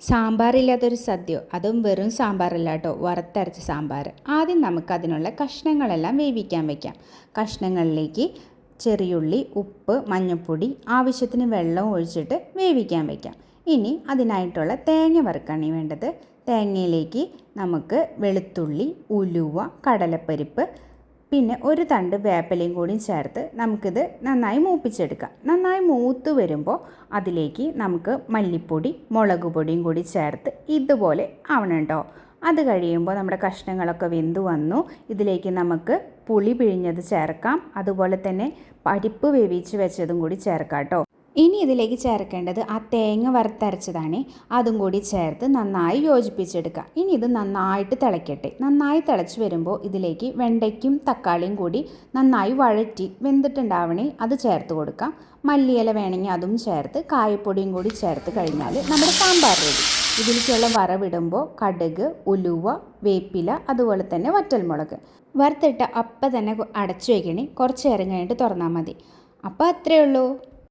സാമ്പാറില്ലാത്തൊരു സദ്യ, അതും വെറും സാമ്പാറല്ല കേട്ടോ, വറുത്തരച്ച സാമ്പാർ. ആദ്യം നമുക്ക് അതിനുള്ള കഷ്ണങ്ങളെല്ലാം വേവിക്കാൻ വയ്ക്കാം. കഷ്ണങ്ങളിലേക്ക് ചെറിയുള്ളി, ഉപ്പ്, മഞ്ഞൾപ്പൊടി, ആവശ്യത്തിന് വെള്ളം ഒഴിച്ചിട്ട് വേവിക്കാൻ വയ്ക്കാം. ഇനി അതിനായിട്ടുള്ള തേങ്ങ വറുക്കാണ് വേണ്ടത്. തേങ്ങയിലേക്ക് നമുക്ക് വെളുത്തുള്ളി, ഉലുവ, കടലപ്പരിപ്പ്, പിന്നെ ഒരു തണ്ട് വേപ്പിലയും കൂടി ചേർത്ത് നമുക്കിത് നന്നായി മൂപ്പിച്ചെടുക്കാം. നന്നായി മൂത്ത് വരുമ്പോൾ അതിലേക്ക് നമുക്ക് മല്ലിപ്പൊടി, മുളക് പൊടിയും കൂടി ചേർത്ത് ഇതുപോലെ ആവണം കേട്ടോ. അത് കഴിയുമ്പോൾ നമ്മുടെ കഷ്ണങ്ങളൊക്കെ വെന്ത് വന്നു. ഇതിലേക്ക് നമുക്ക് പുളി പിഴിഞ്ഞത് ചേർക്കാം. അതുപോലെ തന്നെ പരിപ്പ് വേവിച്ച് വെച്ചതും കൂടി ചേർക്കാം കേട്ടോ. ഇനി ഇതിലേക്ക് ചേർക്കേണ്ടത് ആ തേങ്ങ വറുത്തരച്ചതാണ്. അതും കൂടി ചേർത്ത് നന്നായി യോജിപ്പിച്ചെടുക്കുക. ഇനി ഇത് നന്നായിട്ട് തിളയ്ക്കട്ടെ. നന്നായി തിളച്ച് വരുമ്പോൾ ഇതിലേക്ക് വെണ്ടയ്ക്കും തക്കാളിയും കൂടി നന്നായി വഴറ്റി വെന്തിട്ടുണ്ടാവണേ അത് ചേർത്ത് കൊടുക്കാം. മല്ലിയില വേണമെങ്കിൽ അതും ചേർത്ത് കായപ്പൊടിയും കൂടി ചേർത്ത് കഴിഞ്ഞാൽ നമ്മുടെ സാമ്പാർ റെഡി. ഇതിലേക്കുള്ള വറവിടുമ്പോൾ കടുക്, ഉലുവ, വേപ്പില, അതുപോലെ തന്നെ വറ്റൽമുളക് വറുത്തിട്ട് അപ്പം തന്നെ അടച്ചു വയ്ക്കണേ. കുറച്ച് നേരം കഴിഞ്ഞിട്ട് തുറന്നാൽ മതി. അപ്പോൾ അത്രയേ ഉള്ളൂ.